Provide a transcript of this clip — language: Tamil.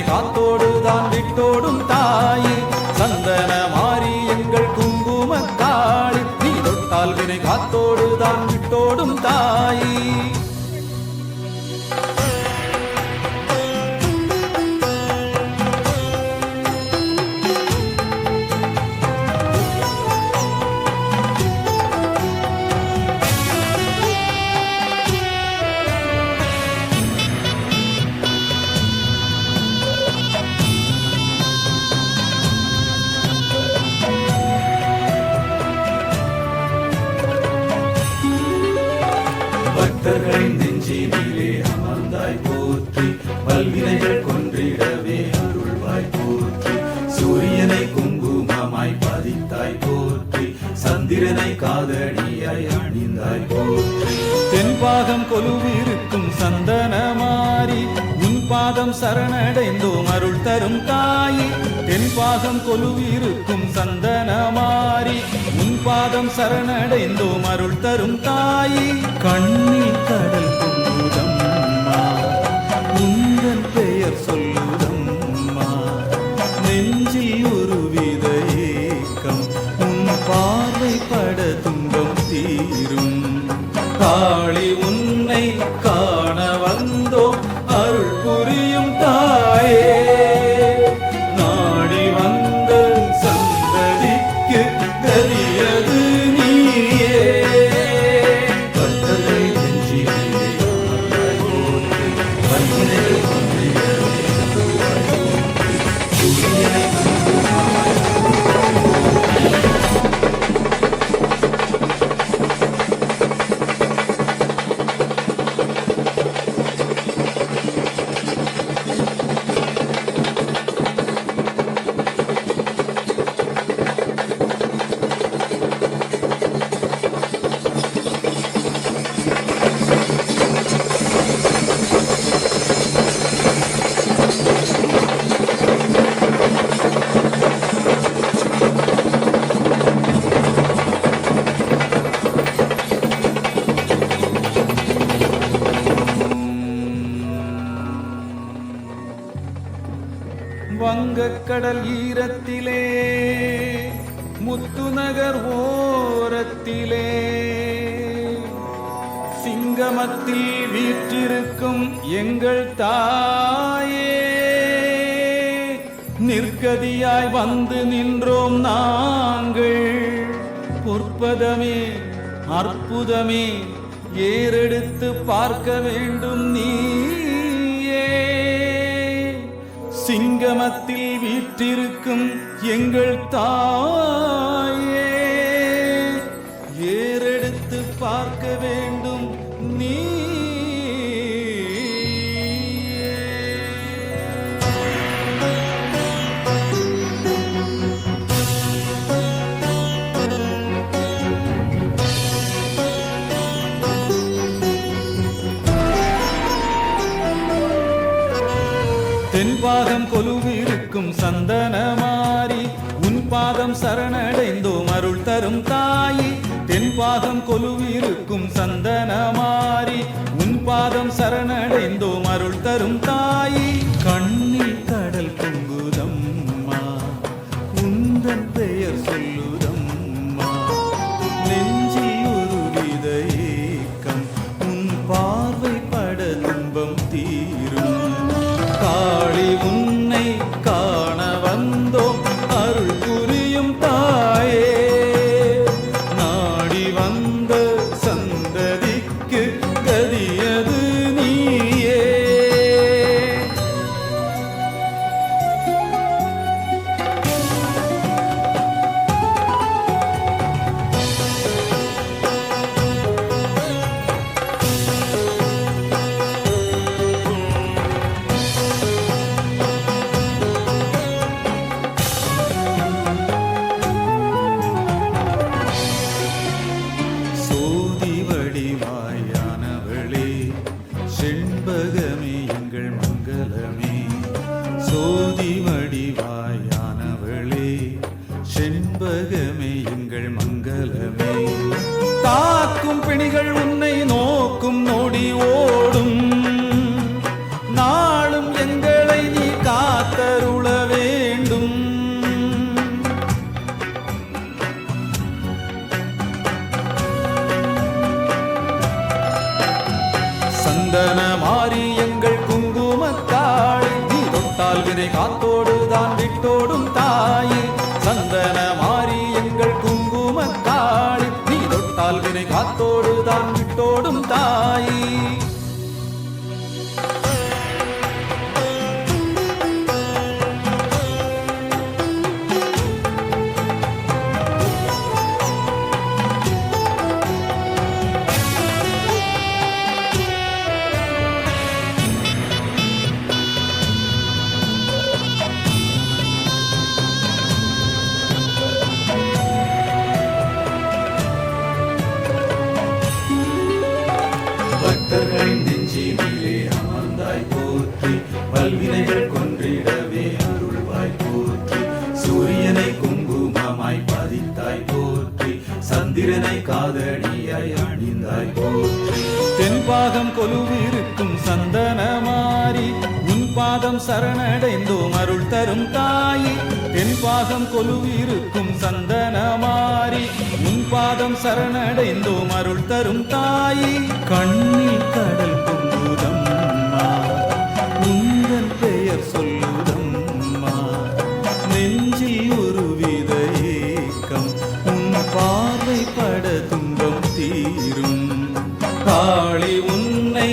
காத்தோடுதான் விட்டோடும் தாயே சந்தன மாறி எங்கள் குங்குமக்காளி நீ தொட்டால் வினை காத்தோடுதான் விட்டோடும் தாயே பக்தர்களின் நெஞ்சினிலே அமர்ந்தாய் போற்றி பல்வினைகள் கொன்றிடவே அருள்வாய் போற்றி சூரியனை குங்குமமாய் பதித்தாய் போற்றி சந்திரனை காதணியாய் அணிந்தாய் போற்றி தென்பாகம் கொலுவிருக்கும் சந்தன மாறி உன் பாதம் சரணடைந்தோம் அருள் தரும் தாயே தென்பாகம் கொலுவிருக்கும் சந்தன மாறி உன் பாதம் சரணடைந்தோம் அருள் தரும் தாயே கண்ணில் கடல் பொங்குதம்மா உந்தன் பெயர் சொல்லுதம்மா நெஞ்சில் ஒரு வித ஏக்கம் உன் பார்வை பட துன்பம் தீரும் காளி உன்னை காண வந்தோம் அருள் புரியும் தாயே நாடி வந்த சந்ததிக்கு கரியது நீயே பக்தரை நெஞ்சிலே அமர்ந்தாய் போற்றி பல்வினைகள் கொன்றிடவே அருள்வாய் போற்றி சூரியனை குங்குமமாய் வங்கக்கடல் ஈரத்திலே முத்துநகர் ஓரத்திலே சிங்கமத்தில் வீற்றிருக்கும் எங்கள் தாயே நிற்கதியாய் வந்து நின்றோம் நாங்கள் பொற்பதமே அற்புதமே ஏறெடுத்து பார்க்க வேண்டும் நீயே சிங்கமத்தில் வீற்றிருக்கும் எங்கள் தாயே ஏறெடுத்து பார்க்க வேண்டும் நீ தென்பாகம் கொலுவிருக்கும் சந்தன மாறி உன் பாதம் சரணடைந்தோம் அருள் தரும் தாயே தென்பாகம் கொலுவிருக்கும் சந்தன மாறி உன் பாதம் சரணடைந்தோம் அருள் தரும் தாயே கண்ணில் கடல் பொங்குதம்மா உந்தன் பெயர் சொல்லுதம்மா நெஞ்சில் ஒரு வித ஏக்கம் உன் பார்வை பட துன்பம் தீரும் காளி உன்னை காண வந்தோம் அருள் புரியும் தாயே நாடி வந்த சந்ததிக்கு கதியது நீயே செண்பகமே எங்கள் மங்களமே சோதி வடிவாயானவளே செண்பகமே எங்கள் மங்களமே தாக்கும் பிணிகள் உன்னை நோக்கும் நொடி ஓடும் நாளும் எங்களை நீ காத்தருள வேண்டும் சந்தன மாறி எங்கள் குங்குமத்தாள் நீ தொட்டால் வினை காத்தோடுதான் விட்டோடும் தாயே சந்தன மாறி எங்கள் குங்குமத்தாள் நீ தொட்டால் வினை காத்தோடுதான் விட்டோடும் தாயே பக்தர்களின் நெஞ்சினிலே அமர்ந்தாய் போற்றி பல்வினைகள் கொன்றிடவே அருள்வாய் போற்றி சூரியனை குங்குமமாய் பதித்தாய் போற்றி சந்திரனை காதடியாய் அணிந்தாய் போற்றி தென்பாகம் கொலுவிருக்கும் சந்தனமாரி உன் பாதம் சரணடைந்தோம் அருள் தரும் தாயே தென்பாகம் கொலுவிருக்கும் சந்தனமாரி உன் பாதம் சரணடைந்தோம் அருள் தரும் தாயே கண்ணில் கடல் பொங்குதம்மா உந்தன் பெயர் சொல்லுதம்மா நெஞ்சில் ஒரு வித ஏக்கம் உன் பார்வை பட துன்பம் தீரும் காளி உன்னை